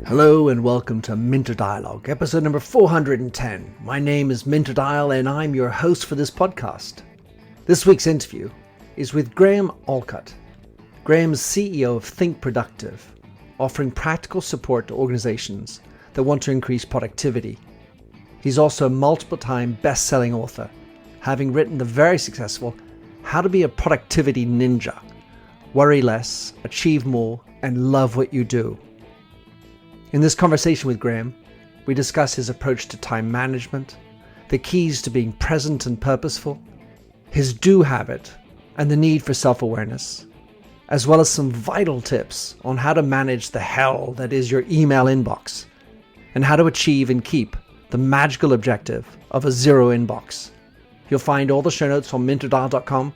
Hello and welcome to Minter Dialogue, episode number 410. My name is Minter Dial and I'm your host for this podcast. This week's interview is with Graham Allcott. Graham is CEO of Think Productive, offering practical support to organizations that want to increase productivity. He's also a multiple-time best-selling author, having written the very successful How to Be a Productivity Ninja. Worry less, achieve more, and love what you do. In this conversation with Graham, we discuss his approach to time management, the keys to being present and purposeful, his do habit, and the need for self-awareness, as well as some vital tips on how to manage the hell that is your email inbox, and how to achieve and keep the magical objective of a zero inbox. You'll find all the show notes on minterdial.com.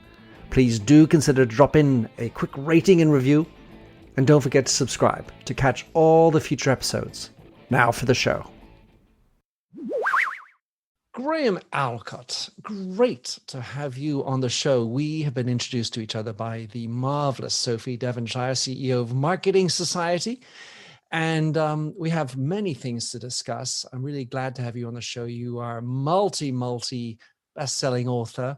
Please do consider to drop in a quick rating and review. And don't forget to subscribe to catch all the future episodes. Now for the show. Graham Allcott, great to have you on the show. We have been introduced to each other by the marvelous Sophie Devonshire, CEO of Marketing Society. And we have many things to discuss. I'm really glad to have you on the show. You are a multi best-selling author.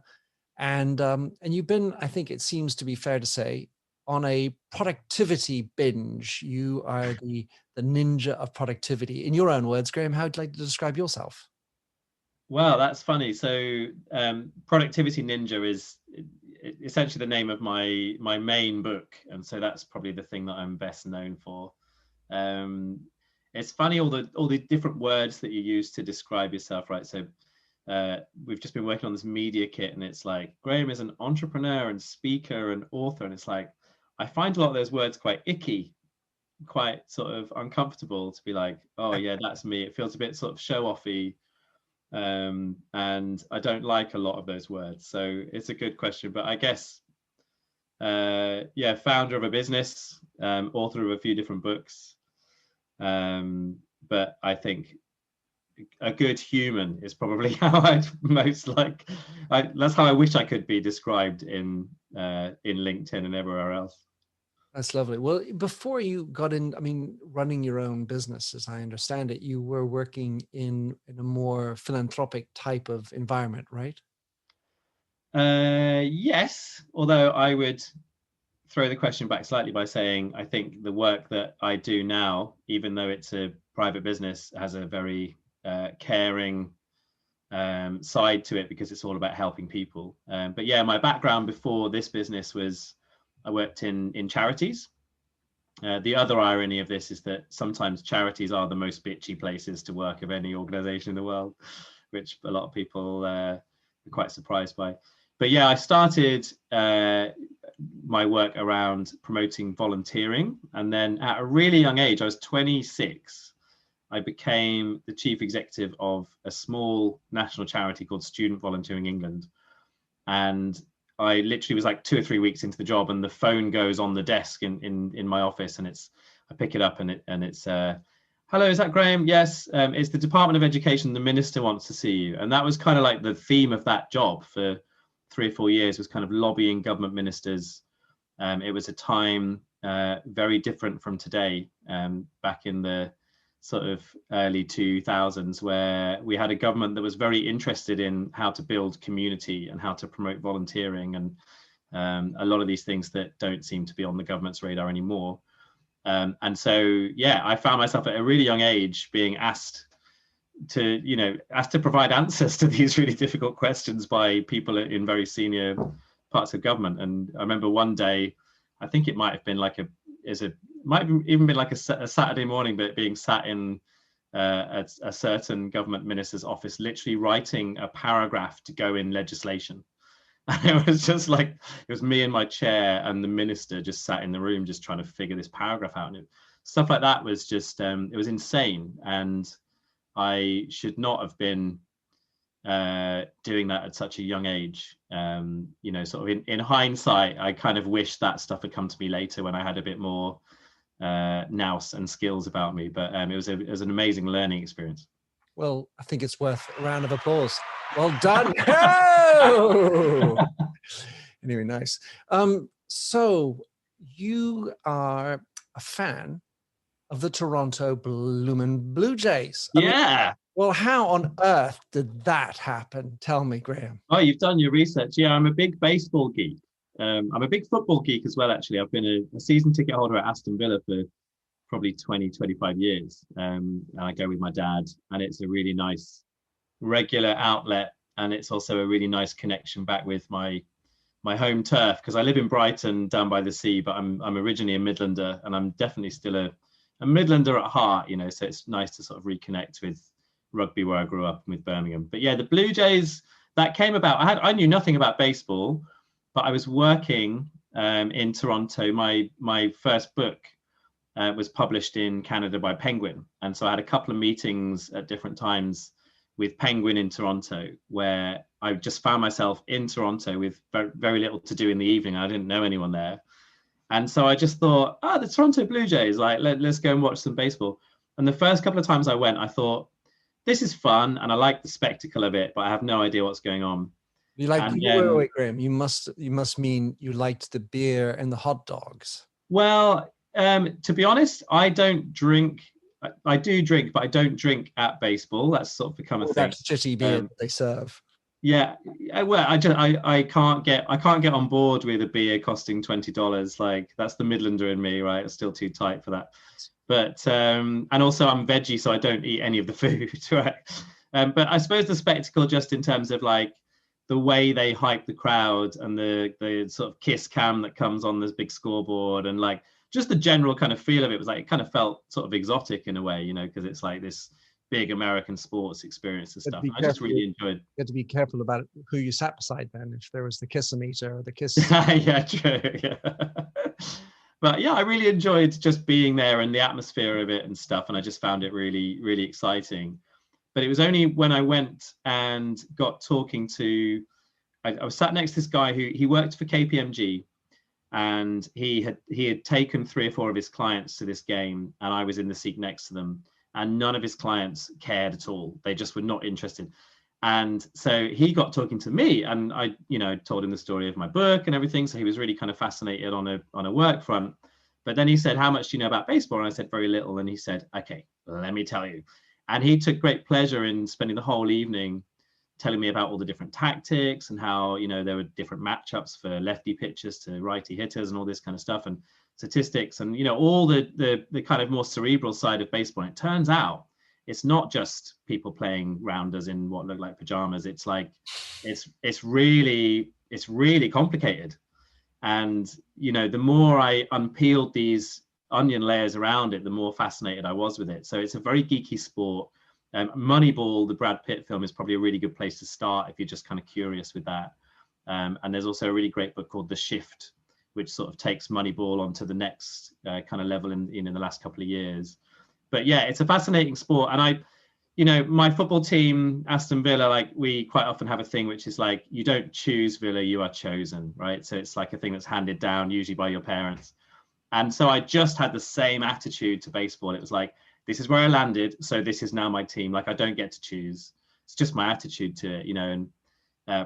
And you've been, I think it seems to be fair to say, on a productivity binge. You are the ninja of productivity. In your own words, Graham, how would you like to describe yourself? Well, that's funny. So Productivity Ninja is essentially the name of my main book. And so that's probably the thing that I'm best known for. It's funny, all the different words that you use to describe yourself, right? So we've just been working on this media kit, and it's like, Graham is an entrepreneur and speaker and author. And it's like, I find a lot of those words quite icky, quite sort of uncomfortable to be like, oh yeah, that's me. It feels a bit sort of show-offy. And I don't like a lot of those words. So it's a good question, but I guess, founder of a business, author of a few different books. But I think a good human is probably how I'd most like. That's how I wish I could be described in LinkedIn and everywhere else. That's lovely. Well, before you got in, running your own business, as I understand it, you were working in a more philanthropic type of environment, right? Yes, although I would throw the question back slightly by saying I think the work that I do now, even though it's a private business, has a very caring side to it, because it's all about helping people. But yeah, my background before this business was I worked in charities. The other irony of this is that sometimes charities are the most bitchy places to work of any organization in the world, which a lot of people are quite surprised by. But yeah, I started my work around promoting volunteering. And then at a really young age, I was 26, I became the chief executive of a small national charity called Student Volunteering England. And I literally was like 2 or 3 weeks into the job, and the phone goes on the desk in my office, and I pick it up, and it's hello, is that Graham? Yes, it's the Department of Education. The minister wants to see you. And that was kind of like the theme of that job for 3 or 4 years, was kind of lobbying government ministers. It was a time very different from today, back in the sort of early 2000s, where we had a government that was very interested in how to build community and how to promote volunteering, and a lot of these things that don't seem to be on the government's radar anymore. And so, yeah, I found myself at a really young age being asked to provide answers to these really difficult questions by people in very senior parts of government. And I remember one day, I think it might have been like might have even been like a Saturday morning, but being sat in a certain government minister's office, literally writing a paragraph to go in legislation. And it was just like, it was me in my chair and the minister just sat in the room, just trying to figure this paragraph out. And stuff like that was just, it was insane. And I should not have been doing that at such a young age. Sort of in hindsight, I kind of wish that stuff had come to me later when I had a bit more nous and skills about me. But it was an amazing learning experience. Well, I think it's worth a round of applause. Well done. Oh! Anyway, nice. So you are a fan of the Toronto Blue Jays. I mean, Yeah. well, how on earth did that happen? Tell me, Graham. Oh, you've done your research. Yeah, I'm a big baseball geek. I'm a big football geek as well, actually. I've been a season ticket holder at Aston Villa for probably 20, 25 years. And I go with my dad, and it's a really nice regular outlet. And it's also a really nice connection back with my home turf, because I live in Brighton down by the sea, but I'm originally a Midlander, and I'm definitely still a Midlander at heart, so it's nice to sort of reconnect with rugby where I grew up with Birmingham. But yeah, the Blue Jays, that came about. I knew nothing about baseball, but I was working in Toronto. My first book was published in Canada by Penguin. And so I had a couple of meetings at different times with Penguin in Toronto, where I just found myself in Toronto with very, very little to do in the evening. I didn't know anyone there. And so I just thought, the Toronto Blue Jays, like, let's go and watch some baseball. And the first couple of times I went, I thought, this is fun, and I like the spectacle of it, but I have no idea what's going on. You like, And wait, Graham, you must mean you liked the beer and the hot dogs. Well, to be honest, I don't drink. I do drink, but I don't drink at baseball. That's sort of become a thing. That shitty beer that they serve. Yeah, well, I can't get on board with a beer costing $20. Like, that's the Midlander in me, right? It's still too tight for that. But and also I'm veggie, so I don't eat any of the food, right? But I suppose the spectacle, just in terms of like the way they hype the crowd, and the sort of kiss cam that comes on this big scoreboard, and like just the general kind of feel of it was like, it kind of felt sort of exotic in a way, because it's like this big American sports experience and stuff. I just really enjoyed. You had to be careful about who you sat beside then, if there was the kiss-o-meter or the kiss. Yeah, true. Yeah. But yeah, I really enjoyed just being there and the atmosphere of it and stuff. And I just found it really, really exciting. But it was only when I went and got talking to, I was sat next to this guy who he worked for KPMG, and he had taken 3 or 4 of his clients to this game, and I was in the seat next to them, and none of his clients cared at all. They just were not interested. And so he got talking to me, and I, told him the story of my book and everything. So he was really kind of fascinated on a work front. But then he said, "How much do you know about baseball?" And I said, "Very little." And he said, "Okay, let me tell you." And he took great pleasure in spending the whole evening telling me about all the different tactics, and how, there were different matchups for lefty pitchers to righty hitters and all this kind of stuff, and statistics, and, all the kind of more cerebral side of baseball. And it turns out it's not just people playing rounders in what look like pajamas. It's like, it's really complicated. And, the more I unpeeled these onion layers around it, the more fascinated I was with it. So it's a very geeky sport. Moneyball, the Brad Pitt film, is probably a really good place to start if you're just kind of curious with that. And there's also a really great book called The Shift, which sort of takes Moneyball onto the next kind of level in the last couple of years. But yeah, it's a fascinating sport. And my football team, Aston Villa, like, we quite often have a thing which is like, you don't choose Villa, you are chosen, right? So it's like a thing that's handed down usually by your parents. And so I just had the same attitude to baseball. It was like, this is where I landed, so this is now my team. Like, I don't get to choose. It's just my attitude to it, and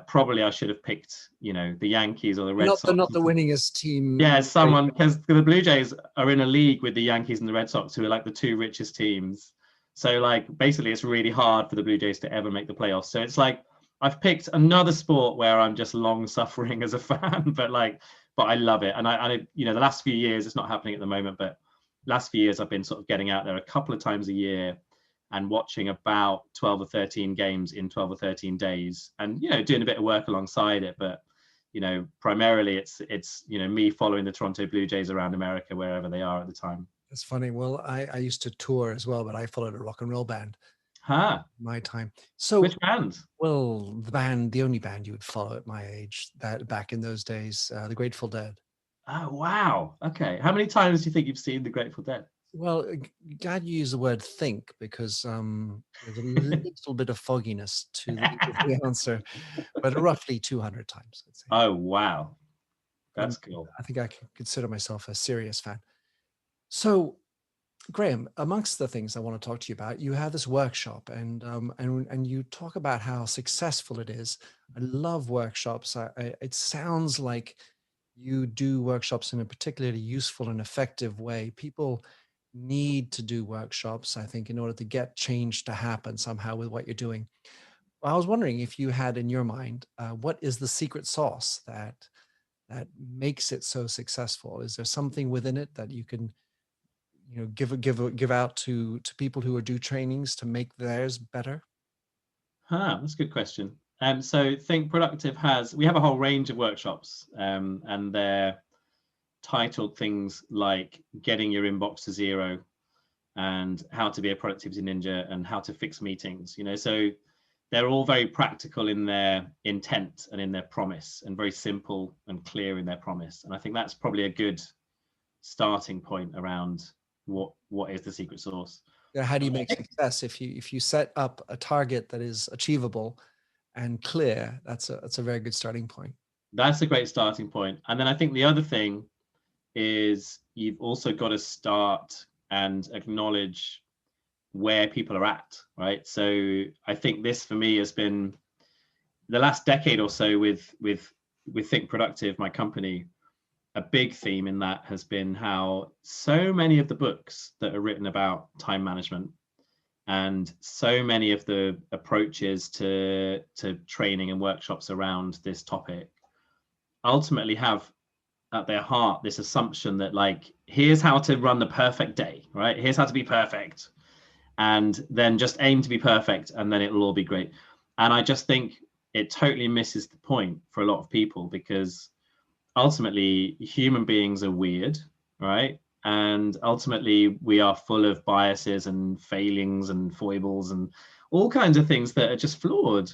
probably I should have picked, the Yankees or the Red Sox. Not the winningest team. Yeah, someone, because the Blue Jays are in a league with the Yankees and the Red Sox, who are like the 2 richest teams. So like, basically it's really hard for the Blue Jays to ever make the playoffs. So it's like, I've picked another sport where I'm just long suffering as a fan, but I love it. And I the last few years, it's not happening at the moment, but last few years I've been sort of getting out there a couple of times a year and watching about 12 or 13 games in 12 or 13 days, and doing a bit of work alongside it. But primarily it's me following the Toronto Blue Jays around America, wherever they are at the time. It's funny. Well, I used to tour as well, but I followed a rock and roll band. My time. So which band? Well, the only band you would follow at my age, that back in those days, the Grateful Dead. Oh, wow. Okay. How many times do you think you've seen the Grateful Dead? Well, glad you use the word think, because there's a little bit of fogginess to the answer, but roughly 200 times, I'd say. Oh, wow. That's cool. I think I can consider myself a serious fan. So, Graham, amongst the things I want to talk to you about, you have this workshop, and you talk about how successful it is. I love workshops. It sounds like you do workshops in a particularly useful and effective way. People need to do workshops, I think, in order to get change to happen somehow with what you're doing. I was wondering if you had in your mind, what is the secret sauce that makes it so successful? Is there something within it that you can, give out to people who are do trainings to make theirs better? That's a good question. So Think Productive we have a whole range of workshops, and they're titled things like getting your inbox to zero and how to be a productivity ninja and how to fix meetings. So they're all very practical in their intent and in their promise, and very simple and clear in their promise. And I think that's probably a good starting point around what is the secret sauce. Yeah, how do you make success? If you set up a target that is achievable and clear, that's a very good starting point. That's a great starting point. And then I think the other thing is you've also got to start and acknowledge where people are at, right? So I think this for me has been the last decade or so with Think Productive, my company. A big theme in that has been how so many of the books that are written about time management and so many of the approaches to training and workshops around this topic ultimately have at their heart this assumption that, like, here's how to run the perfect day, right? Here's how to be perfect, and then just aim to be perfect, and then it'll all be great. And I just think it totally misses the point for a lot of people, because ultimately human beings are weird, right? And ultimately we are full of biases and failings and foibles and all kinds of things that are just flawed.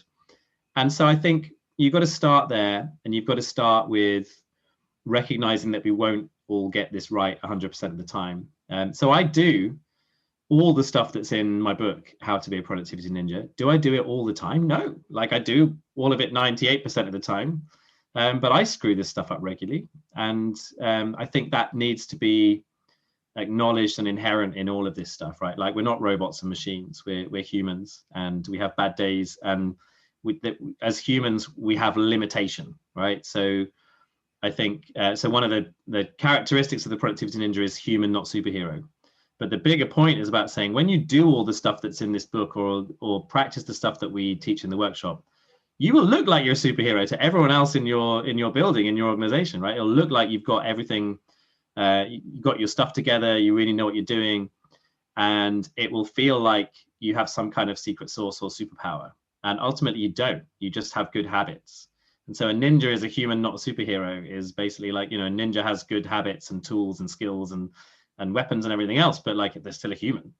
And so I think you've got to start there, and you've got to start with recognizing that we won't all get this right 100% of the time. So I do all the stuff that's in my book, How to Be a Productivity Ninja. Do I do it all the time? No. Like, I do all of it 98% of the time. But I screw this stuff up regularly. And I think that needs to be acknowledged and inherent in all of this stuff, right? Like, we're not robots and machines. We're humans, and we have bad days. And as humans, we have limitation, right? So I think, so one of the characteristics of the Productivity Ninja is human, not superhero. But the bigger point is about saying, when you do all the stuff that's in this book, or practice the stuff that we teach in the workshop, you will look like you're a superhero to everyone else in your building, in your organization, right? It'll look like you've got everything, you've got your stuff together, you really know what you're doing, and it will feel like you have some kind of secret sauce or superpower. And ultimately you don't. You just have good habits. And so a ninja is a human, not a superhero, is basically like, a ninja has good habits and tools and skills and weapons and everything else, but like, they're still a human.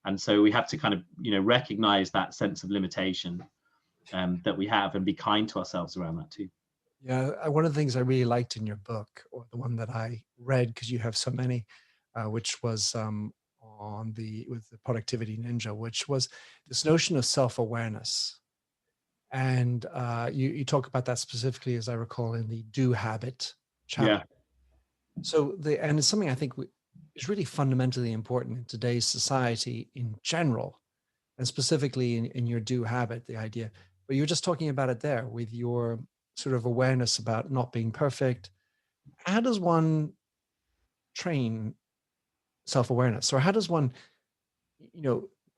And so we have to kind of, recognize that sense of limitation that we have, and be kind to ourselves around that too. Yeah, one of the things I really liked in your book, or the one that I read, because you have so many, which was with the Productivity Ninja, which was this notion of self-awareness. And you talk about that specifically, as I recall, in the Do Habit chapter. Yeah. So and it's something I think is really fundamentally important in today's society in general, and specifically in your Do Habit, the idea. But you're just talking about it there with your sort of awareness about not being perfect. How does one train self-awareness, or how does one,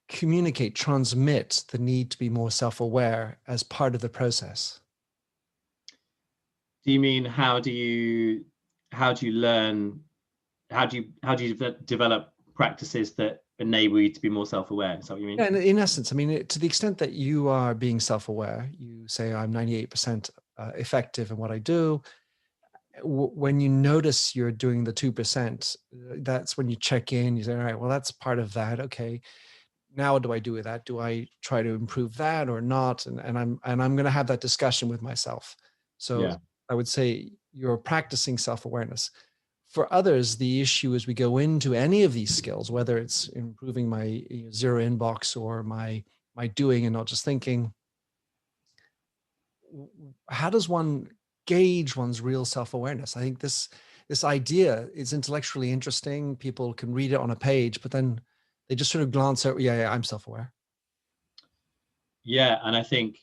communicate, transmit the need to be more self-aware as part of the process? Do you mean how do you learn, how do you develop practices that enable you to be more self-aware? Is that what you mean? Yeah, in essence, I mean, to the extent that you are being self-aware, you say, I'm 98% effective in what I do. When you notice you're doing the 2%, that's when you check in. You say, all right, well, that's part of that. Okay, now what do I do with that? Do I try to improve that or not? And I'm going to have that discussion with myself. So Yeah. I would say you're practicing self-awareness. For others, the issue as we go into any of these skills, whether it's improving my zero inbox or my doing and not just thinking, how does one gauge one's real self-awareness? I think this idea is intellectually interesting. People can read it on a page, but then they just sort of glance at, yeah, I'm self-aware. Yeah, and I think,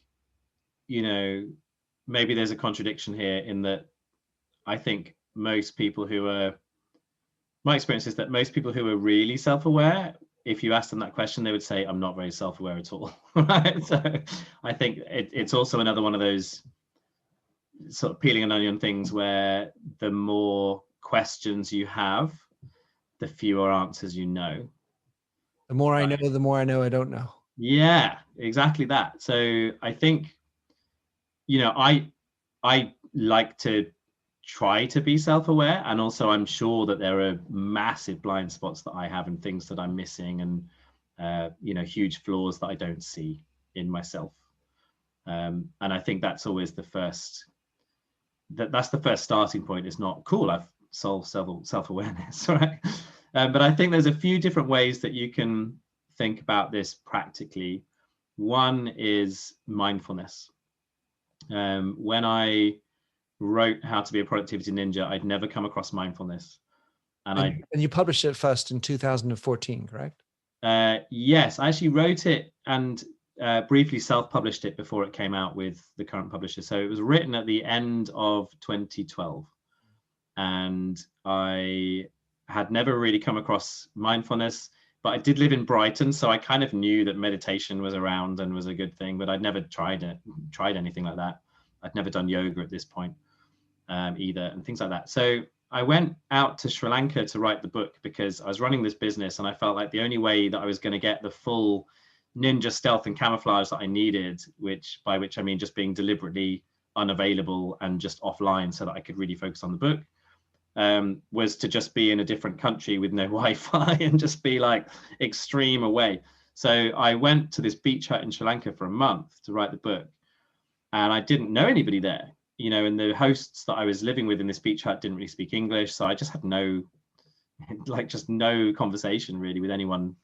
maybe there's a contradiction here, in that I think my experience is that most people who are really self-aware, if you ask them that question, they would say, I'm not very self-aware at all. Right? So I think it's also another one of those sort of peeling an onion things where the more questions you have, the fewer answers you know. The more I know, the more I know I don't know. Yeah, exactly that. So I think, I like to try to be self-aware, and also I'm sure that there are massive blind spots that I have and things that I'm missing, and huge flaws that I don't see in myself. And I think that's always that's the first starting point. It's not cool, I've solved self-awareness, right? But I think there's a few different ways that you can think about this practically. One is mindfulness. When I wrote How to Be a Productivity Ninja, I'd never come across mindfulness. And you published it first in 2014, correct? Yes, I actually wrote it and briefly self-published it before it came out with the current publisher. So it was written at the end of 2012. And I had never really come across mindfulness, but I did live in Brighton, so I kind of knew that meditation was around and was a good thing, but I'd never tried anything like that. I'd never done yoga at this point either, and things like that. So I went out to Sri Lanka to write the book because I was running this business, and I felt like the only way that I was going to get the full ninja stealth and camouflage that I needed, by which I mean just being deliberately unavailable and just offline so that I could really focus on the book, was to just be in a different country with no Wi-Fi and just be like extreme away. So I went to this beach hut in Sri Lanka for a month to write the book, and I didn't know anybody there, and the hosts that I was living with in this beach hut didn't really speak English. So I just had no conversation really with anyone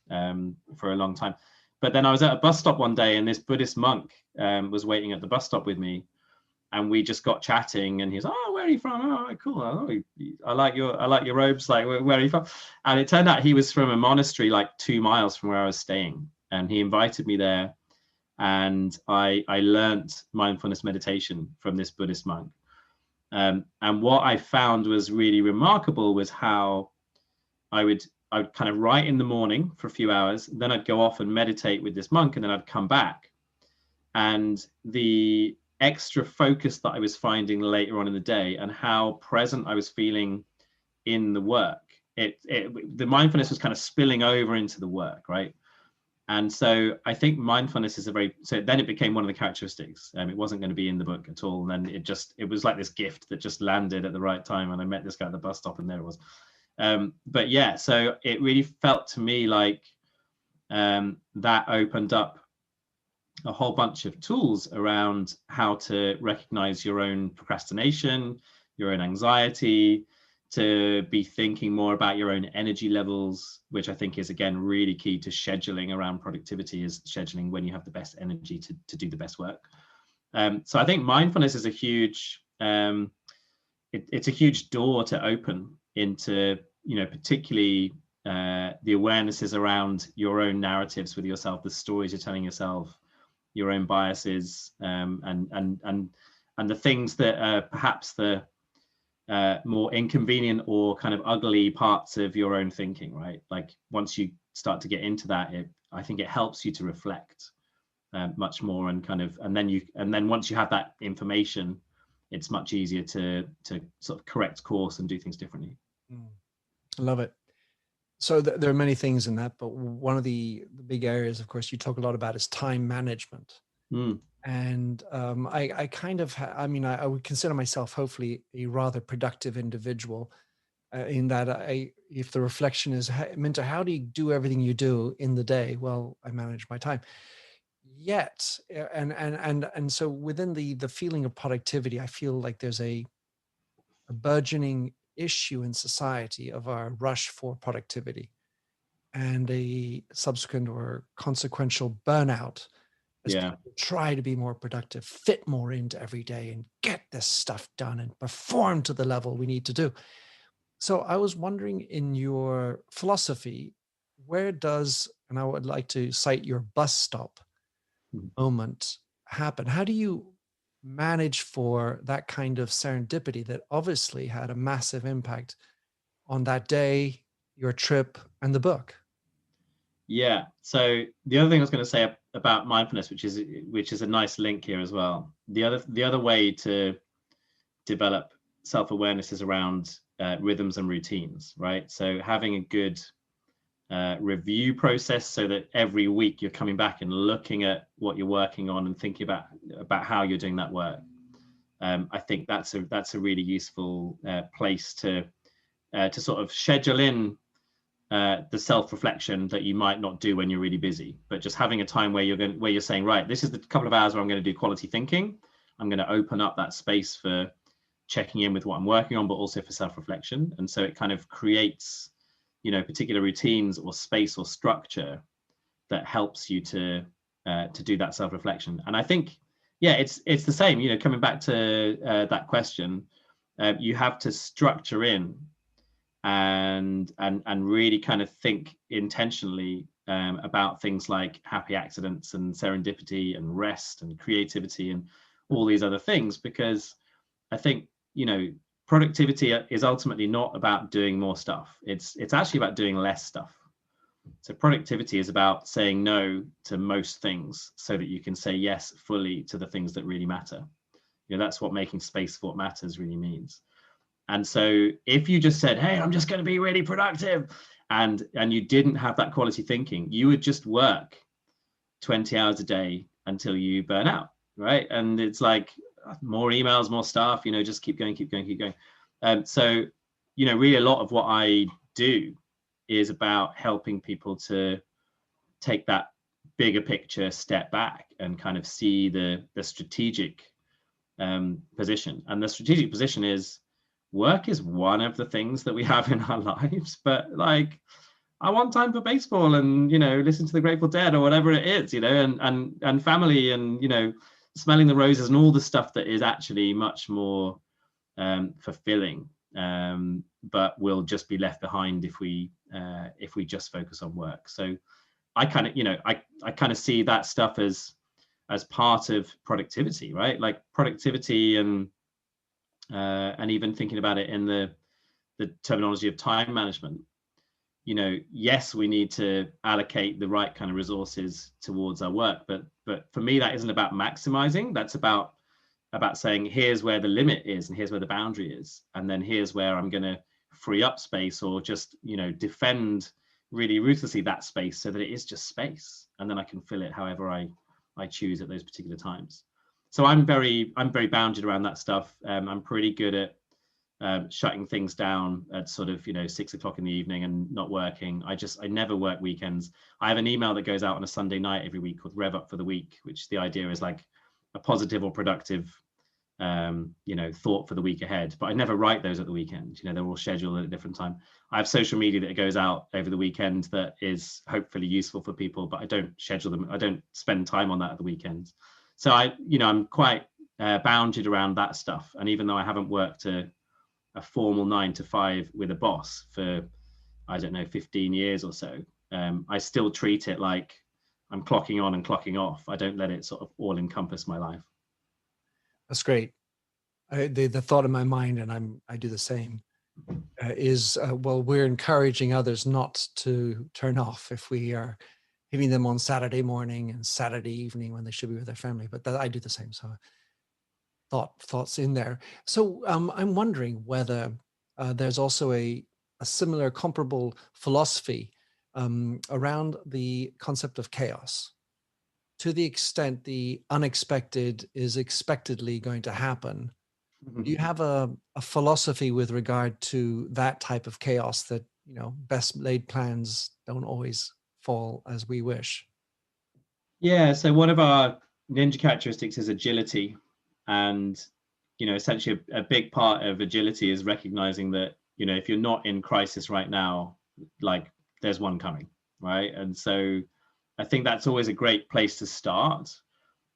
for a long time. But then I was at a bus stop one day, and this Buddhist monk was waiting at the bus stop with me. And we just got chatting, and he was, oh, where are you from? Oh, cool. I like your robes. Like, where are you from? And it turned out he was from a monastery like 2 miles from where I was staying. And he invited me there. And I learned mindfulness meditation from this Buddhist monk. And what I found was really remarkable was how I would kind of write in the morning for a few hours. Then I'd go off and meditate with this monk, and then I'd come back. And the extra focus that I was finding later on in the day, and how present I was feeling in the work, the mindfulness was kind of spilling over into the work, right? And so I think mindfulness is so then it became one of the characteristics. It wasn't going to be in the book at all, and then it was like this gift that just landed at the right time, and I met this guy at the bus stop, and there it was. But yeah, so it really felt to me like that opened up a whole bunch of tools around how to recognize your own procrastination, your own anxiety, to be thinking more about your own energy levels, which I think is, again, really key to scheduling around productivity, is scheduling when you have the best energy to do the best work. So I think mindfulness is a huge, it's a huge door to open into, particularly the awarenesses around your own narratives with yourself, the stories you're telling yourself, your own biases, and the things that are perhaps the more inconvenient or kind of ugly parts of your own thinking, right? Like once you start to get into that, I think it helps you to reflect much more, and then once you have that information, it's much easier to sort of correct course and do things differently. I love it. So there are many things in that, but one of the big areas, of course, you talk a lot about is time management. And I kind of, I would consider myself hopefully a rather productive individual in that if the reflection is, Minter, how do you do everything you do in the day? Well, I manage my time. Yet, and so within the feeling of productivity, I feel like there's a burgeoning issue in society of our rush for productivity and a subsequent or consequential burnout as people try to be more productive, fit more into every day, and get this stuff done and perform to the level we need to do. So I was wondering, in your philosophy, where does, and I would like to cite your bus stop moment, happen? How do you manage for that kind of serendipity that obviously had a massive impact on that day, your trip, and the book? Yeah. So the other thing I was going to say about mindfulness, which is a nice link here as well. The other way to develop self-awareness is around rhythms and routines, right? So having a good review process, so that every week you're coming back and looking at what you're working on and thinking about how you're doing that work. I think that's a really useful place to sort of schedule in the self-reflection that you might not do when you're really busy, but just having a time where you're saying, right, this is the couple of hours where I'm going to do quality thinking. I'm going to open up that space for checking in with what I'm working on, but also for self-reflection. And so it kind of creates, particular routines or space or structure that helps you to do that self-reflection. And I think, yeah, it's the same. Coming back to that question, you have to structure in and really kind of think intentionally about things like happy accidents and serendipity and rest and creativity and all these other things, because I think productivity is ultimately not about doing more stuff. It's actually about doing less stuff. So productivity is about saying no to most things so that you can say yes fully to the things that really matter. That's what making space for what matters really means. And so if you just said, hey, I'm just going to be really productive, and you didn't have that quality thinking, you would just work 20 hours a day until you burn out, right? And it's like more emails, more stuff, just keep going. So, really a lot of what I do is about helping people to take that bigger picture step back and kind of see the strategic position. And the strategic position is, work is one of the things that we have in our lives, but like, I want time for baseball and, listen to the Grateful Dead or whatever it is, and family and, smelling the roses and all the stuff that is actually much more fulfilling, but will just be left behind if we just focus on work. So I kind of, I kind of see that stuff as part of productivity, right? Like productivity and even thinking about it in the terminology of time management. Yes, we need to allocate the right kind of resources towards our work, but for me, that isn't about maximizing. That's about saying, here's where the limit is and here's where the boundary is, and then here's where I'm going to free up space, or just defend really ruthlessly that space so that it is just space, and then I can fill it however I choose at those particular times. So I'm very bounded around that stuff. I'm pretty good at shutting things down at sort of 6 o'clock in the evening and not working. I never work weekends. I have an email that goes out on a Sunday night every week called Rev Up for the Week, which the idea is like a positive or productive thought for the week ahead, but I never write those at the weekend. They're all scheduled at a different time. I have social media that goes out over the weekend that is hopefully useful for people, but I don't schedule them. I don't spend time on that at the weekends. So I'm quite bounded around that stuff. And even though I haven't worked a formal 9 to 5 with a boss for, I don't know, 15 years or so, I still treat it like I'm clocking on and clocking off. I don't let it sort of all encompass my life. That's great. The thought in my mind, and I do the same, is well, we're encouraging others not to turn off if we are hitting them on Saturday morning and Saturday evening when they should be with their family. But I do the same. So thoughts in there. So I'm wondering whether there's also a similar comparable philosophy around the concept of chaos. To the extent the unexpected is expectedly going to happen, do you have a philosophy with regard to that type of chaos that, best laid plans don't always fall as we wish? Yeah, so one of our ninja characteristics is agility. And, essentially a big part of agility is recognizing that, if you're not in crisis right now, like there's one coming, right? And so I think that's always a great place to start.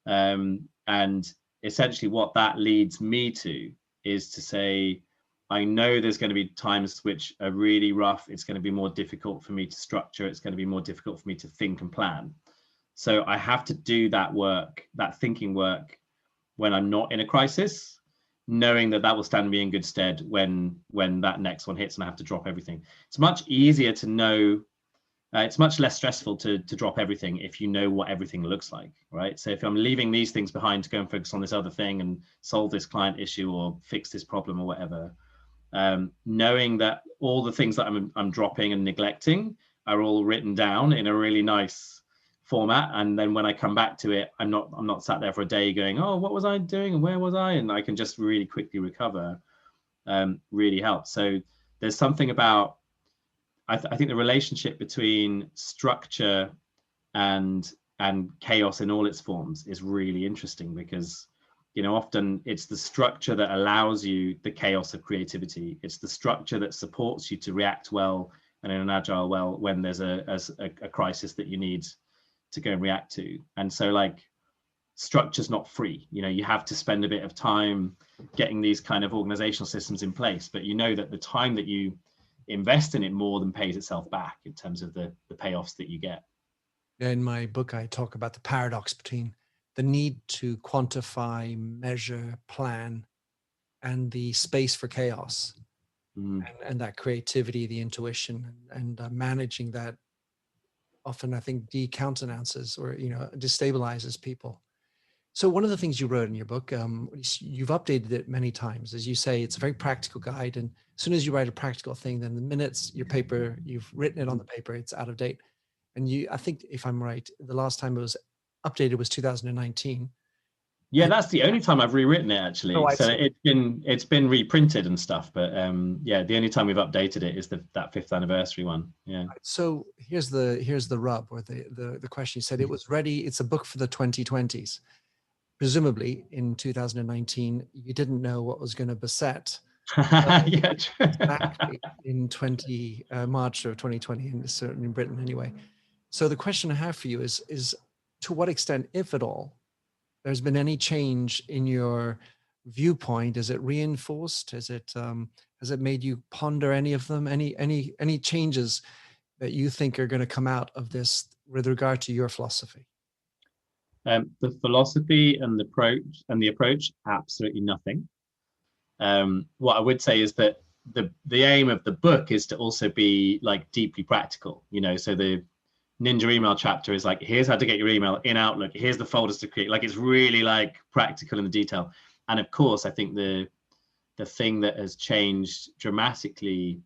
And essentially what that leads me to is to say, I know there's going to be times which are really rough. It's going to be more difficult for me to structure. It's going to be more difficult for me to think and plan. So I have to do that work, that thinking work, when I'm not in a crisis, knowing that that will stand me in good stead when that next one hits and I have to drop everything. It's much easier to know. It's much less stressful to drop everything if you know what everything looks like, right? So if I'm leaving these things behind to go and focus on this other thing and solve this client issue or fix this problem or whatever, knowing that all the things that I'm dropping and neglecting are all written down in a really nice format, and then when I come back to it, I'm not sat there for a day going, oh, what was I doing and where was I, and I can just really quickly recover. Really helps. So there's something about I think the relationship between structure and chaos in all its forms is really interesting, because often it's the structure that allows you the chaos of creativity. It's the structure that supports you to react well and in an agile well when there's a crisis that you need to go and react to. And so like structure's not free. You have to spend a bit of time getting these kind of organizational systems in place, but that the time that you invest in it more than pays itself back in terms of the payoffs that you get. In my book, I talk about the paradox between the need to quantify, measure, plan, and the space for chaos, and that creativity, the intuition, and managing that often, I think, decountenances or destabilizes people. So one of the things you wrote in your book, you've updated it many times. As you say, it's a very practical guide. And as soon as you write a practical thing, then the minutes you've written it on the paper, it's out of date. And I think if I'm right, the last time it was updated was 2019. Yeah, that's the only time I've rewritten it, actually. Oh, I So see. it's been reprinted and stuff, but yeah, the only time we've updated it is that 5th anniversary one. Yeah. So here's the rub, or the question. You said it was ready. It's a book for the 2020s. Presumably in 2019, you didn't know what was going to beset Yeah, exactly in March of 2020, and certainly in Britain anyway. So the question I have for you is to what extent, if at all, there's been any change in your viewpoint? Is it reinforced? Has it made you ponder any of them? Any changes that you think are going to come out of this with regard to your philosophy? The philosophy and the approach, absolutely nothing. What I would say is that the aim of the book is to also be like deeply practical. So the Ninja email chapter is like, here's how to get your email in Outlook. Here's the folders to create. Like, it's really like practical in the detail. And of course, I think the thing that has changed dramatically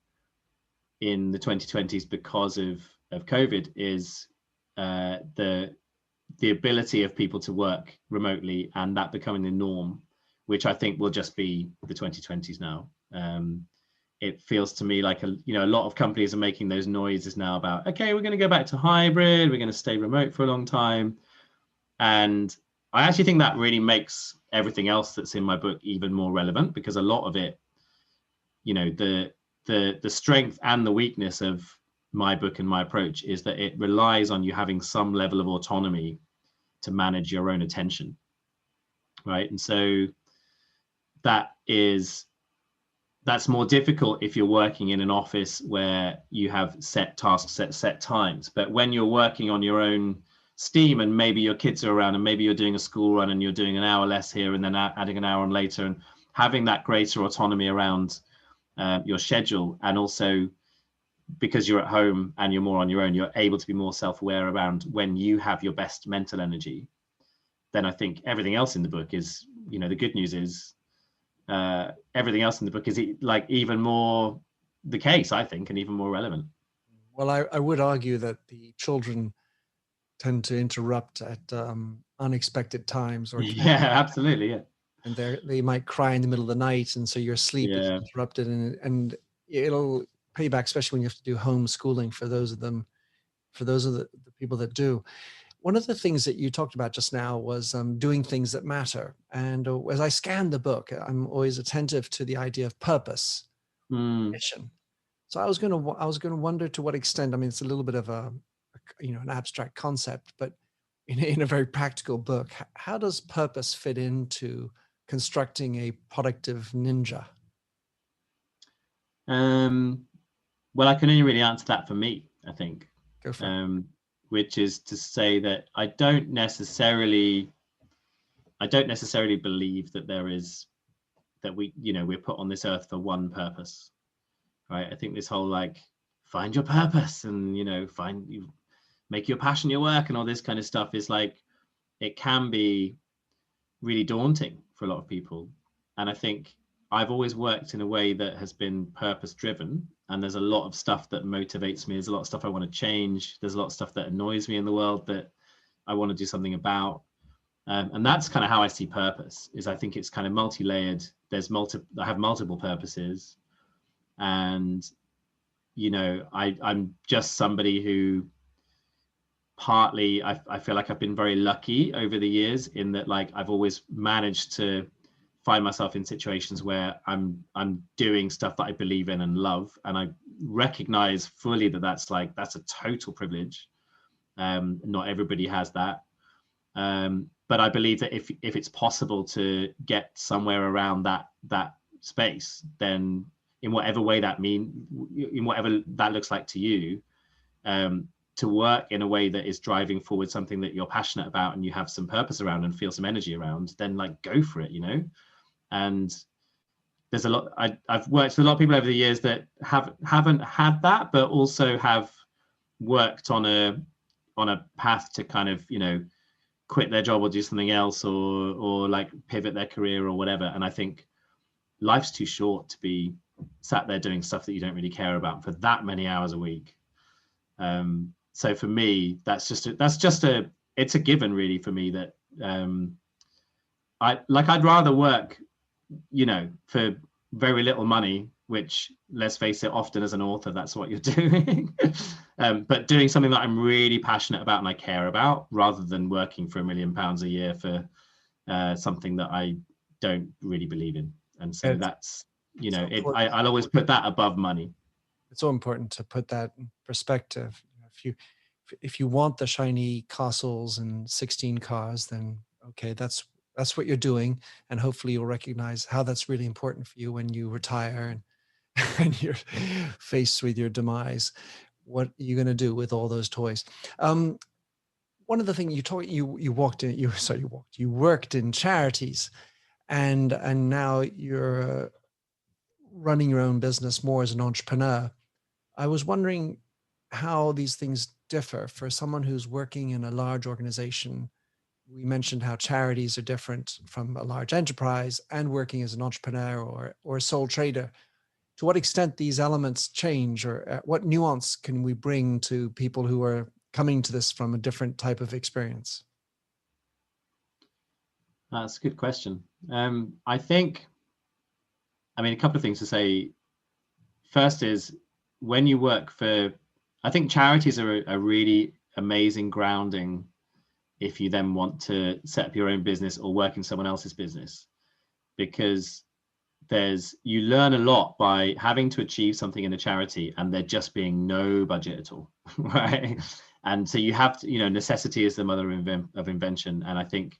in the 2020s because of COVID is the ability of people to work remotely, and that becoming the norm, which I think will just be the 2020s now. It feels to me like a lot of companies are making those noises now about, okay, we're going to go back to hybrid, we're going to stay remote for a long time. And I actually think that really makes everything else that's in my book even more relevant, because a lot of it, the strength and the weakness of my book and my approach is that it relies on you having some level of autonomy to manage your own attention, right? And so that's more difficult if you're working in an office where you have set tasks at set times. But when you're working on your own steam, and maybe your kids are around, and maybe you're doing a school run and you're doing an hour less here and then adding an hour on later, and having that greater autonomy around your schedule, and also because you're at home and you're more on your own, you're able to be more self-aware around when you have your best mental energy. Then I think everything else in the book is, the good news is everything else in the book is like even more the case, I think, and even more relevant. Well, I would argue that the children tend to interrupt at unexpected times, or Yeah, absolutely, yeah. And they might cry in the middle of the night, and so your sleep is interrupted, and it'll pay back, especially when you have to do homeschooling for those of the people that do. One of the things that you talked about just now was doing things that matter. And as I scan the book, I'm always attentive to the idea of purpose, mission. So I was going to wonder to what extent. I mean, it's a little bit of an abstract concept, but in a very practical book, how does purpose fit into constructing a productive ninja? Well, I can only really answer that for me, I think. Go for it. Which is to say that I don't necessarily I don't necessarily believe that we're put on this earth for one purpose, right? I think this whole like find your purpose and make your passion your work and all this kind of stuff is like, it can be really daunting for a lot of people. And I think I've always worked in a way that has been purpose driven, and there's a lot of stuff that motivates me. There's a lot of stuff I want to change. There's a lot of stuff that annoys me in the world that I want to do something about. And that's kind of how I see purpose. Is I think it's kind of multi-layered. I have multiple purposes, and I'm just somebody who partly I feel like I've been very lucky over the years in that, like, I've always managed to find myself in situations where I'm doing stuff that I believe in and love, and I recognize fully that that's a total privilege. Not everybody has that, but I believe that if it's possible to get somewhere around that space, then in whatever way in whatever that looks like to you, to work in a way that is driving forward something that you're passionate about and you have some purpose around and feel some energy around, then like go for it, And there's a lot, I've worked with a lot of people over the years that haven't had that, but also have worked on a path to kind of, quit their job or do something else, or like pivot their career or whatever. And I think life's too short to be sat there doing stuff that you don't really care about for that many hours a week. So for me, it's a given really for me that I'd rather work, for very little money, which, let's face it, often as an author, that's what you're doing. But doing something that I'm really passionate about and I care about, rather than working for £1 million a year for something that I don't really believe in. And so that's, I'll always put that above money. It's so important to put that in perspective. If you want the shiny castles and 16 cars, then okay, that's what you're doing, and hopefully you'll recognize how that's really important for you when you retire and you're faced with your demise. What are you going to do with all those toys? One of the things you worked in charities, and now you're running your own business more as an entrepreneur. I was wondering how these things differ for someone who's working in a large organization. We mentioned how charities are different from a large enterprise, and working as an entrepreneur or a sole trader. To what extent these elements change, or what nuance can we bring to people who are coming to this from a different type of experience? That's a good question. I think, a couple of things to say. First is, when you work I think charities are a really amazing grounding if you then want to set up your own business or work in someone else's business, because you learn a lot by having to achieve something in a charity and there just being no budget at all, right? And so you have to, necessity is the mother of invention. And I think,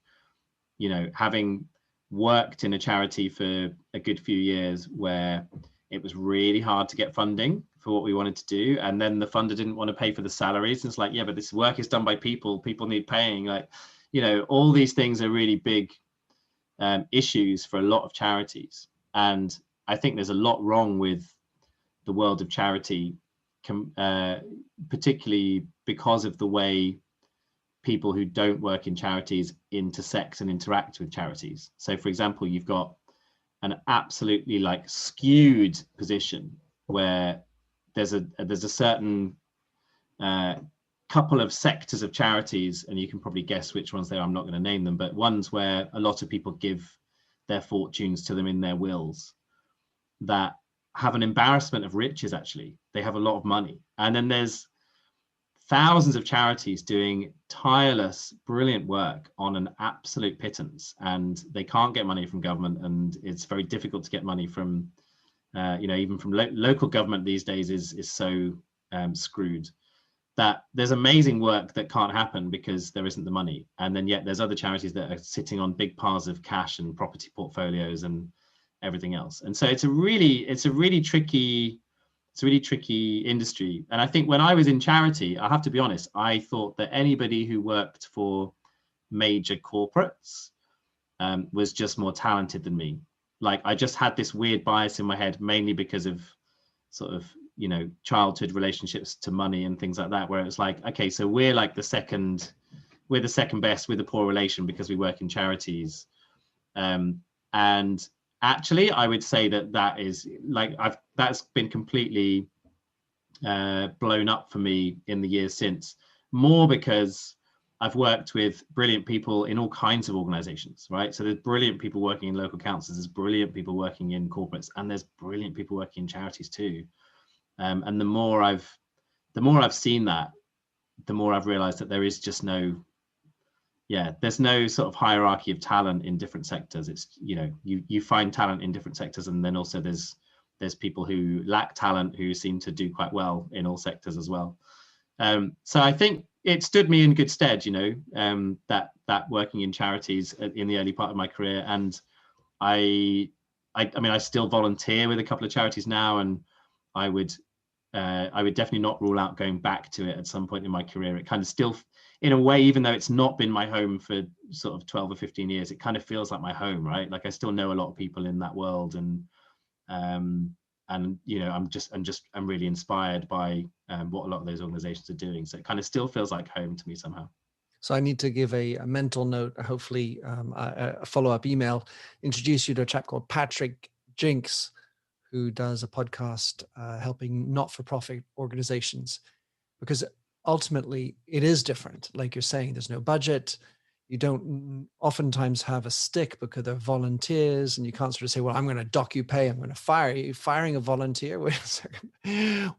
having worked in a charity for a good few years where it was really hard to get funding for what we wanted to do, and then the funder didn't want to pay for the salaries. And it's like, yeah, but this work is done by people need paying. Like, all these things are really big issues for a lot of charities. And I think there's a lot wrong with the world of charity, particularly because of the way people who don't work in charities intersect and interact with charities. So, for example, you've got an absolutely skewed position where there's a certain couple of sectors of charities, and you can probably guess which ones they are. I'm not going to name them, but ones where a lot of people give their fortunes to them in their wills, that have an embarrassment of riches. Actually, they have a lot of money. And then there's thousands of charities doing tireless, brilliant work on an absolute pittance, and they can't get money from government, and it's very difficult to get money from even from local government these days is so screwed that there's amazing work that can't happen because there isn't the money. And then yet there's other charities that are sitting on big piles of cash and property portfolios and everything else. And so it's a really tricky industry. And I think when I was in charity, I have to be honest, I thought that anybody who worked for major corporates was just more talented than me. Like I just had this weird bias in my head, mainly because of sort of, childhood relationships to money and things like that, where it was like, okay, so we're the second best with a poor relation because we work in charities. And actually, I would say that is that's been completely blown up for me in the years since, more because I've worked with brilliant people in all kinds of organizations, right? So there's brilliant people working in local councils, there's brilliant people working in corporates, and there's brilliant people working in charities too. And the more I've seen that, the more I've realized that there is just there's no sort of hierarchy of talent in different sectors. It's, you find talent in different sectors, and then also there's people who lack talent who seem to do quite well in all sectors as well. So I think it stood me in good stead, that working in charities in the early part of my career. And I mean, I still volunteer with a couple of charities now, and I would definitely not rule out going back to it at some point in my career. It kind of still, in a way, even though it's not been my home for sort of 12 or 15 years, it kind of feels like my home, right? Like I still know a lot of people in that world, and I'm really inspired by what a lot of those organizations are doing. So it kind of still feels like home to me somehow. So I need to give a mental note, hopefully a follow-up email, introduce you to a chap called Patrick Jinks, who does a podcast helping not-for-profit organizations, because ultimately it is different. Like you're saying, there's no budget. You don't oftentimes have a stick because they're volunteers, and you can't sort of say, well, I'm going to dock you pay, I'm going to fire you. Firing a volunteer, what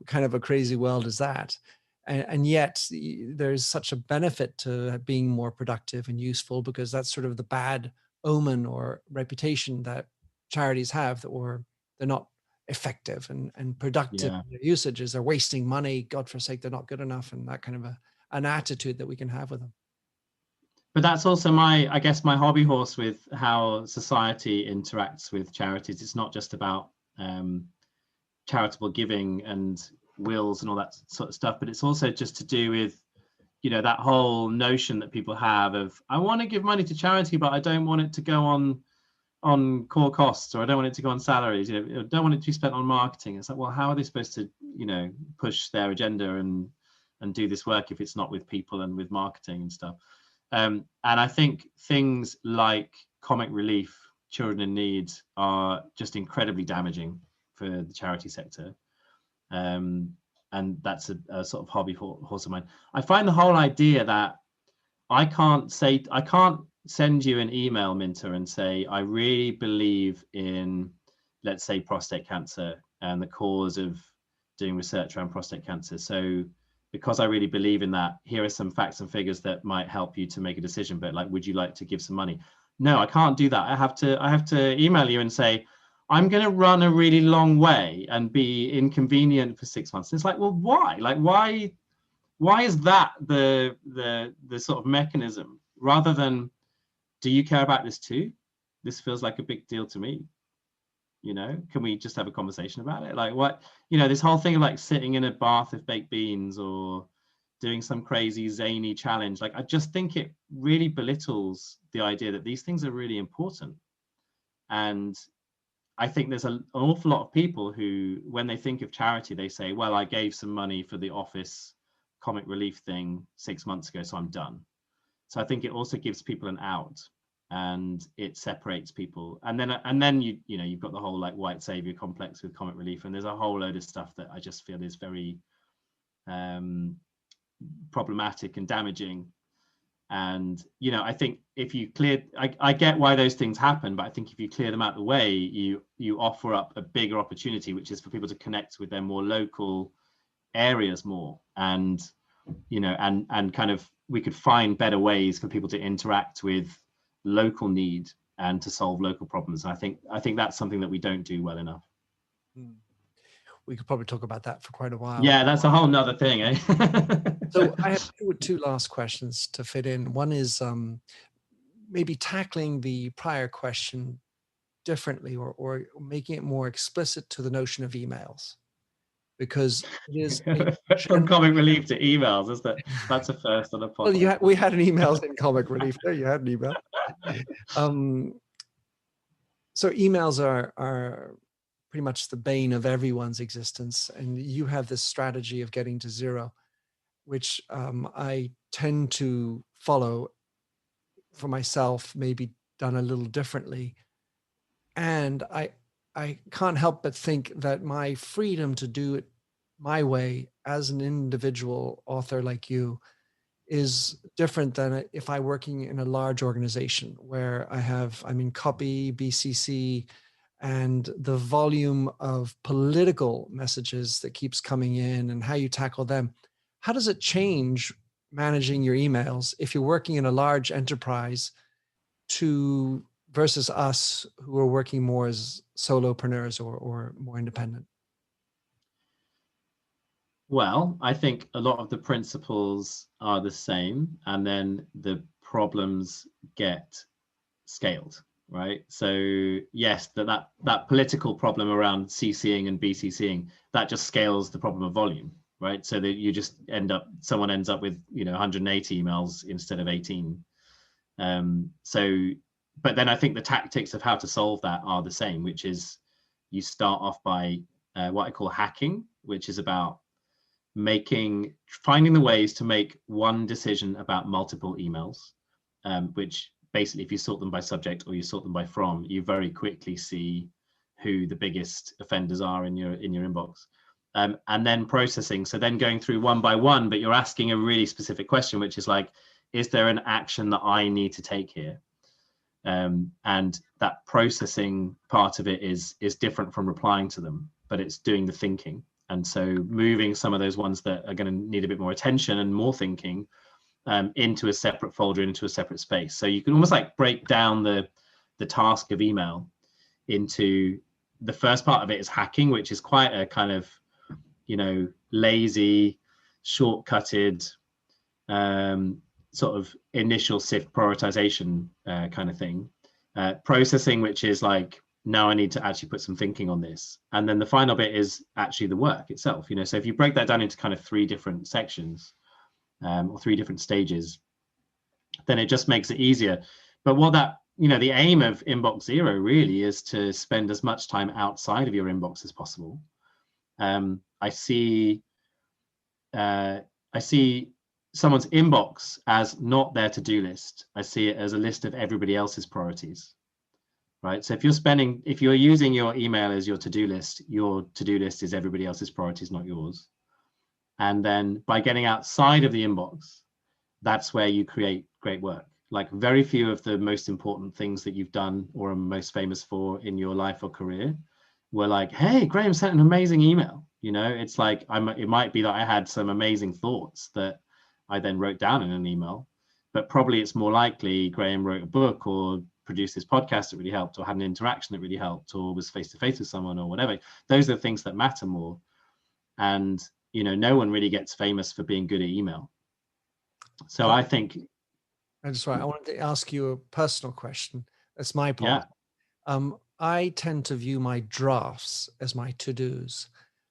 kind of a crazy world is that? And yet there's such a benefit to being more productive and useful, because that's sort of the bad omen or reputation that charities have, or they're not effective and productive. Yeah. Their usages, they're wasting money, God forsake, they're not good enough, and that kind of an attitude that we can have with them. But that's also I guess my hobby horse with how society interacts with charities. It's not just about charitable giving and wills and all that sort of stuff, but it's also just to do with, that whole notion that people have of, I want to give money to charity, but I don't want it to go on core costs, or I don't want it to go on salaries, I don't want it to be spent on marketing. It's like, well, how are they supposed to, push their agenda and do this work if it's not with people and with marketing and stuff? And I think things like comic relief, children in need, are just incredibly damaging for the charity sector. And that's a sort of hobby horse of mine. I find the whole idea that I can't send you an email, Minter, and say, I really believe in, let's say, prostate cancer and the cause of doing research around prostate cancer. So because I really believe in that, here are some facts and figures that might help you to make a decision, but would you like to give some money? No, I can't do that. I have to email you and say, I'm going to run a really long way and be inconvenient for 6 months. And it's like, well, why? Why is that the sort of mechanism, rather than, do you care about this too? This feels like a big deal to me. Can we just have a conversation about it? What, this whole thing of sitting in a bath of baked beans or doing some crazy zany challenge. I just think it really belittles the idea that these things are really important. And I think there's an awful lot of people who, when they think of charity, they say, well, I gave some money for the office comic relief thing 6 months ago, so I'm done. So I think it also gives people an out, and it separates people. And then you've got the whole white savior complex with comic relief, and there's a whole load of stuff that I just feel is very problematic and damaging. And I think if you clear, I get why those things happen, but I think if you clear them out of the way, you offer up a bigger opportunity, which is for people to connect with their more local areas more, and and kind of, we could find better ways for people to interact with local need and to solve local problems. And I think that's something that we don't do well enough. We could probably talk about that for quite a while. Yeah, that's a whole nother thing, eh? So I have two last questions to fit in. One is maybe tackling the prior question differently, or making it more explicit to the notion of emails. because it is a From comic relief to emails. That's a first on a well, podcast. we had an email in comic relief there. You had an email. So emails are pretty much the bane of everyone's existence, and you have this strategy of getting to zero, which I tend to follow for myself, maybe done a little differently. And I can't help but think that my freedom to do it my way as an individual author like you is different than if I'm working in a large organization where I'm in copy, BCC, and the volume of political messages that keeps coming in and how you tackle them. How does it change managing your emails if you're working in a large enterprise to versus us who are working more as solopreneurs or more independent? Well, I think a lot of the principles are the same, and then the problems get scaled, right? So yes, that political problem around CCing and BCCing, that just scales the problem of volume, right? So that you just someone ends up with 180 emails instead of 18. But then I think the tactics of how to solve that are the same, which is you start off by what I call hacking, which is about finding the ways to make one decision about multiple emails, which basically, if you sort them by subject or you sort them by from, you very quickly see who the biggest offenders are in your inbox. And then processing. So then going through one by one, but you're asking a really specific question, which is like, is there an action that I need to take here? And that processing part of it is different from replying to them, but it's doing the thinking. And so moving some of those ones that are going to need a bit more attention and more thinking into a separate folder, into a separate space. So you can almost like break down the task of email into the first part of it is hacking, which is quite a kind of, lazy, shortcutted, sort of initial sift prioritization kind of thing. Processing, which is like, now I need to actually put some thinking on this. And then the final bit is actually the work itself. So if you break that down into kind of 3 different sections or 3 different stages, then it just makes it easier. But what that, the aim of Inbox Zero really is to spend as much time outside of your inbox as possible. I see someone's inbox as not their to-do list. I see it as a list of everybody else's priorities. Right. So if you're using your email as your to-do list is everybody else's priorities, not yours. And then by getting outside of the inbox, that's where you create great work. Like very few of the most important things that you've done or are most famous for in your life or career were like, hey, Graham sent an amazing email. It's like, it might be that I had some amazing thoughts that I then wrote down in an email, but probably it's more likely Graham wrote a book or produced this podcast that really helped, or had an interaction that really helped, or was face-to-face with someone or whatever. Those are the things that matter more. And, no one really gets famous for being good at email. So I think... I wanted to ask you a personal question. That's my part. Yeah. I tend to view my drafts as my to-dos,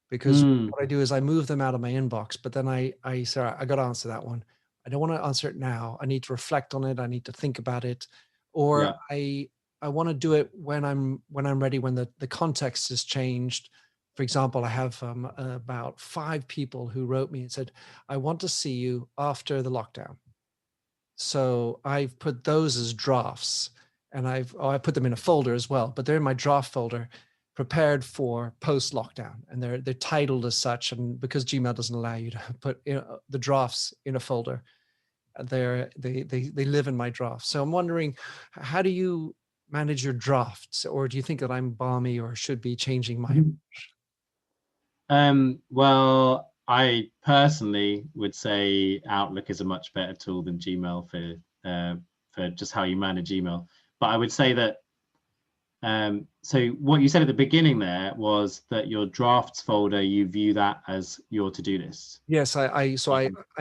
because what I do is I move them out of my inbox, but then I say, I got to answer that one. I don't want to answer it now. I need to reflect on it. I need to think about it. Or I want to do it when I'm ready, when the context has changed. For example, I have about 5 people who wrote me and said, I want to see you after the lockdown. So I've put those as drafts, and I put them in a folder as well, but they're in my draft folder, prepared for post-lockdown, and they're titled as such. And because Gmail doesn't allow you to put the drafts in a folder, they live in my draft. So I'm wondering, how do you manage your drafts, or do you think that I'm balmy or should be changing my approach? Well, I personally would say Outlook is a much better tool than Gmail for just how you manage email. But I would say that so what you said at the beginning there was that your drafts folder, you view that as your to-do list. Yes, I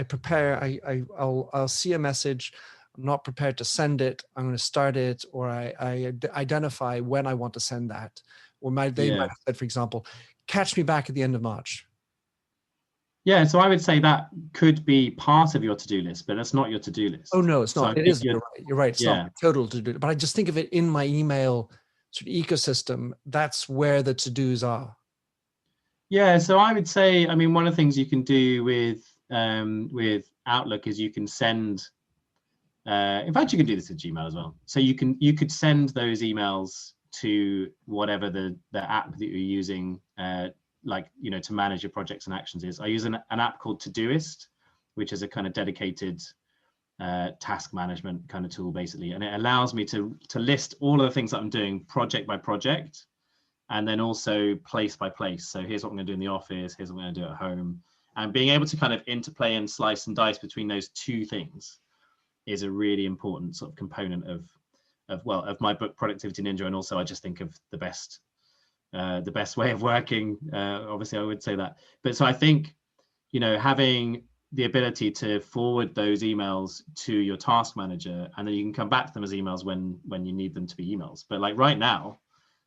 prepare. I'll see a message. I'm not prepared to send it. I'm going to start it, or I identify when I want to send that. Or they might have said, for example, catch me back at the end of March. Yeah, so I would say that could be part of your to-do list, but that's not your to-do Oh, list. no, it's So I not. It think isn't. You're right. You're right. It's not yeah. my total to do. But I just think of it in my email sort of ecosystem. That's where the to-dos are. Yeah, so I would say, I mean, one of the things you can do with Outlook is you can send. In fact, you can do this with Gmail as well. So you could send those emails to whatever the app that you're using, like to manage your projects and actions is. I use an app called Todoist, which is a kind of dedicated task management kind of tool basically, and it allows me to list all of the things that I'm doing project by project, and then also place by place. So here's what I'm going to do in the office, here's what I'm going to do at home, and being able to kind of interplay and slice and dice between those two things is a really important sort of component of my book Productivity Ninja. And also I just think of the best way of working. Obviously I would say that, but so I think having the ability to forward those emails to your task manager, and then you can come back to them as emails when you need them to be emails. But like right now,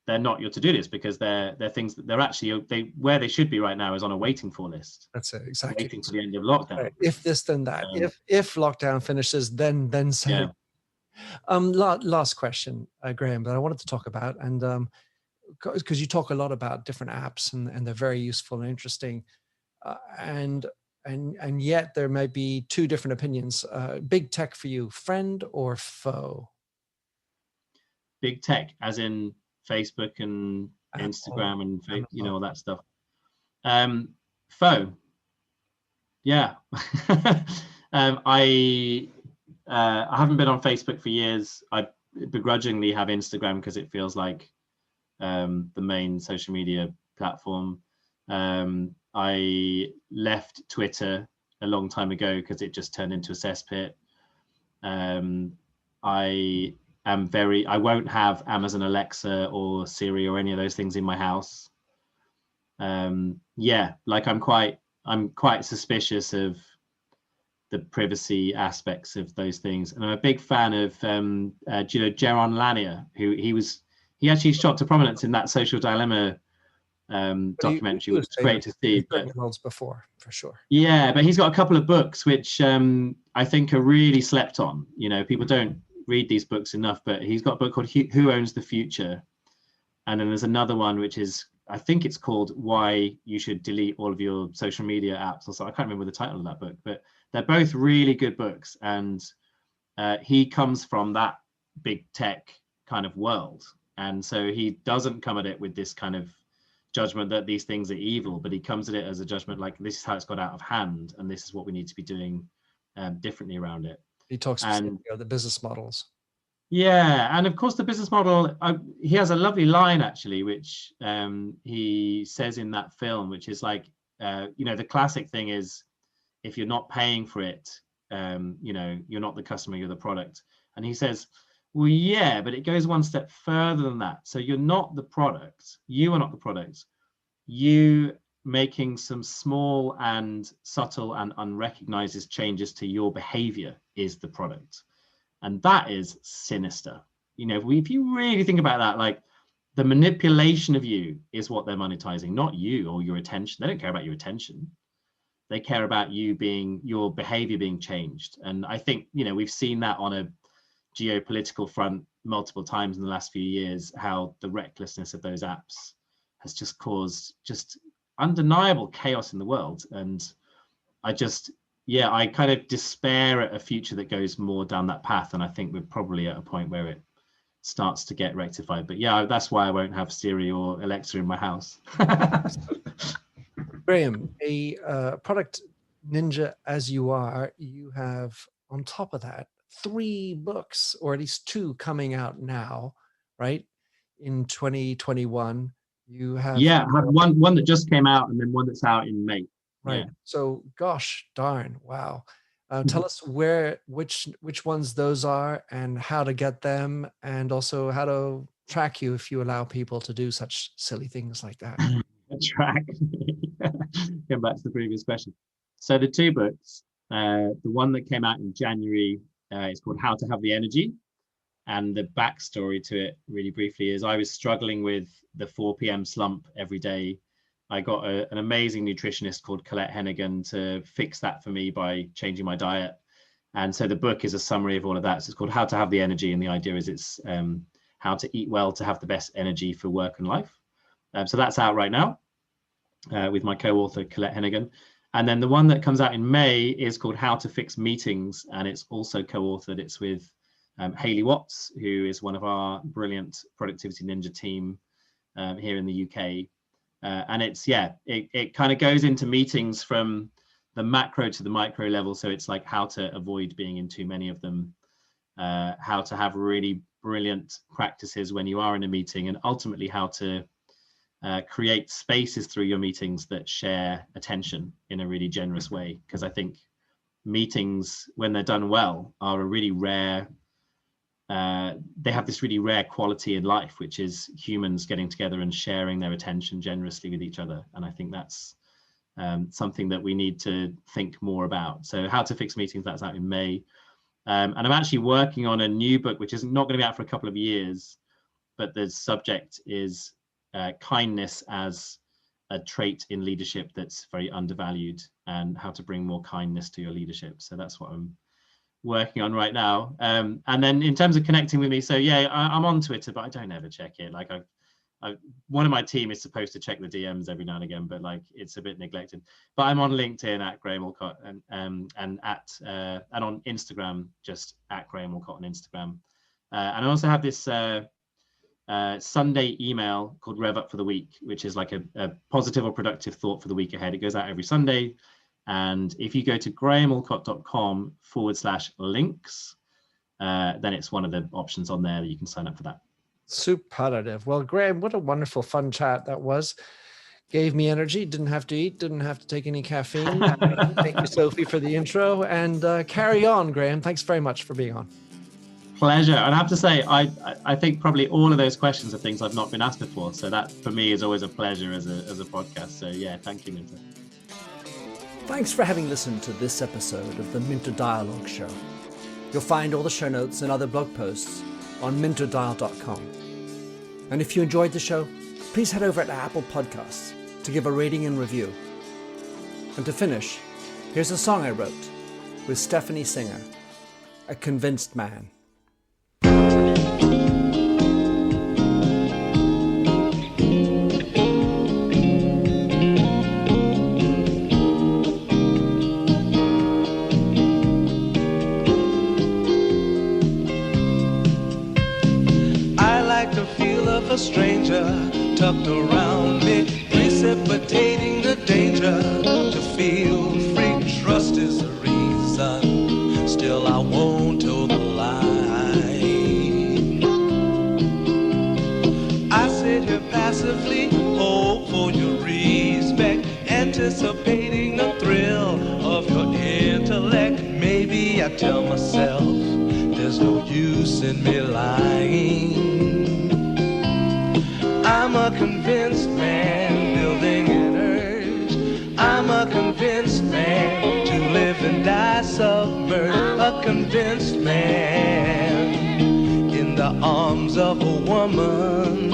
they're not your to-do list, because they're things that they're actually where they should be right now is on a waiting for list. That's it. Exactly. Waiting for the end of lockdown. Right. If this, then that. Um, If lockdown finishes, then say. yeah. Last question, Graham, that I wanted to talk about, and because you talk a lot about different apps, and they're very useful and interesting, and yet there may be two different opinions. Big tech for you, friend or foe? Big tech, as in Facebook and Apple, Instagram and Amazon. all that stuff. Foe. Yeah. I haven't been on Facebook for years. I begrudgingly have Instagram because it feels like the main social media platform. I left Twitter a long time ago because it just turned into a cesspit. I won't have Amazon Alexa or Siri or any of those things in my house. Like I'm quite suspicious of the privacy aspects of those things, and I'm a big fan of Jaron Lanier, who he actually shot to prominence in that Social Dilemma documentary, which was great to see. But worlds before, for sure. yeah, but he's got a couple of books which I think are really slept on. People don't read these books enough, but he's got a book called Who Owns the Future, and then there's another one which is, I think it's called Why You Should Delete All of Your Social Media Apps, or so. I can't remember the title of that book, but they're both really good books. And he comes from that big tech kind of world, and so he doesn't come at it with this kind of judgment that these things are evil, but he comes at it as a judgment like, this is how it's got out of hand, and this is what we need to be doing differently around it. He talks about the business models. Yeah, and of course the business model, he has a lovely line actually, which he says in that film, which is like, the classic thing is, if you're not paying for it, you're not the customer, you're the product. And he says, well, yeah, but it goes one step further than that. So you're not the product, you are not the product. You making some small and subtle and unrecognized changes to your behavior is the product. And that is sinister. If you really think about that, like the manipulation of you is what they're monetizing, not you or your attention. They don't care about your attention. They care about your behavior being changed. And I think, we've seen that on a geopolitical front multiple times in the last few years, how the recklessness of those apps has just caused just undeniable chaos in the world. And I kind of despair at a future that goes more down that path. And I think we're probably at a point where it starts to get rectified. But yeah, that's why I won't have Siri or Alexa in my house. Graham, a product ninja as you are, you have on top of that 3 books, or at least 2 coming out now, right? In 2021, you have. Yeah, I have one that just came out, and then one that's out in May. Right. Yeah. So, gosh darn, wow. Tell us which ones those are, and how to get them, and also how to track you if you allow people to do such silly things like that. Track. Going back to the previous question. So the 2 books, the one that came out in January is called How to Have the Energy. And the backstory to it, really briefly, is I was struggling with the 4 p.m. slump every day. I got an amazing nutritionist called Colette Hennigan to fix that for me by changing my diet. And so the book is a summary of all of that. So it's called How to Have the Energy. And the idea is it's how to eat well to have the best energy for work and life. So that's out right now with my co-author, Colette Hennigan. And then the one that comes out in May is called How to Fix Meetings. And it's also co-authored. It's with Hayley Watts, who is one of our brilliant Productivity Ninja team here in the UK. And it's, it kind of goes into meetings from the macro to the micro level. So it's like how to avoid being in too many of them, how to have really brilliant practices when you are in a meeting, and ultimately how to create spaces through your meetings that share attention in a really generous way. Because I think meetings, when they're done well, are a really rare, they have this really rare quality in life, which is humans getting together and sharing their attention generously with each other. And I think that's something that we need to think more about. So How to Fix Meetings, that's out in May. And I'm actually working on a new book, which is not going to be out for a couple of years, but the subject is kindness as a trait in leadership that's very undervalued, and how to bring more kindness to your leadership. So that's what I'm working on right now. And then in terms of connecting with me, so I'm on Twitter, but I don't ever check it. Like one of my team is supposed to check the DMs every now and again, but like it's a bit neglected. But I'm on LinkedIn at Graham Allcott, and on Instagram just at Graham Allcott on Instagram. And I also have this Sunday email called Rev Up for the Week, which is like a positive or productive thought for the week ahead. It goes out every Sunday. And if you go to grahamallcott.com/links, then it's one of the options on there that you can sign up for that. Superlative. Well, Graham, what a wonderful, fun chat that was. Gave me energy. Didn't have to eat. Didn't have to take any caffeine. Thank you, Sophie, for the intro. And carry on, Graham. Thanks very much for being on. Pleasure. And I have to say, I think probably all of those questions are things I've not been asked before. So that for me is always a pleasure as a podcast. So yeah, thank you, Minter. Thanks for having listened to this episode of the Minter Dialogue Show. You'll find all the show notes and other blog posts on minterdial.com. And if you enjoyed the show, please head over to Apple Podcasts to give a rating and review. And to finish, here's a song I wrote with Stephanie Singer, A Convinced Man. A stranger tucked around me, precipitating the danger. To feel free, trust is the reason. Still I won't toe the line. I sit here passively, hope for your respect, anticipating the thrill of your intellect. Maybe I tell myself there's no use in me lying. I'm a convinced man, building an urge. I'm a convinced man, to live and die submerged. A convinced man, in the arms of a woman.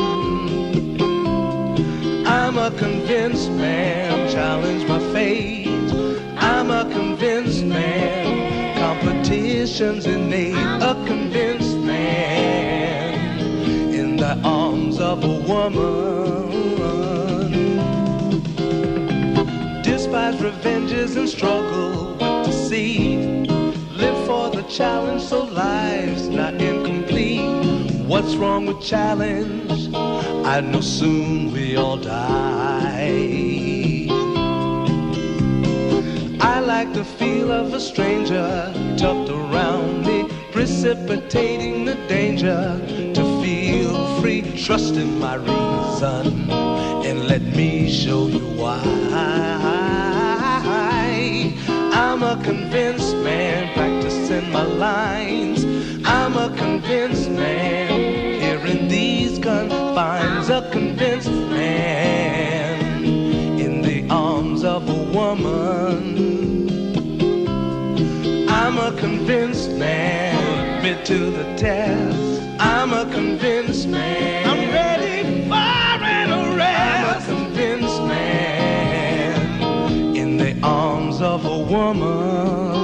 I'm a convinced man, challenge my fate. I'm a convinced man, competition's innate. A convinced man, in the arms of a woman. Despise revenges and struggle with deceit. Live for the challenge so life's not incomplete. What's wrong with challenge? I know soon we all die. I like the feel of a stranger tucked around me, precipitating the danger. To feel free, trust in my reason, and let me show you why. I'm a convinced man, practicing my lines. I'm a convinced man, here in these confines. A convinced man, in the arms of a woman. I'm a convinced man, admit to the test. I'm a convinced man, I'm ready for an arrest. I'm a convinced man. woman.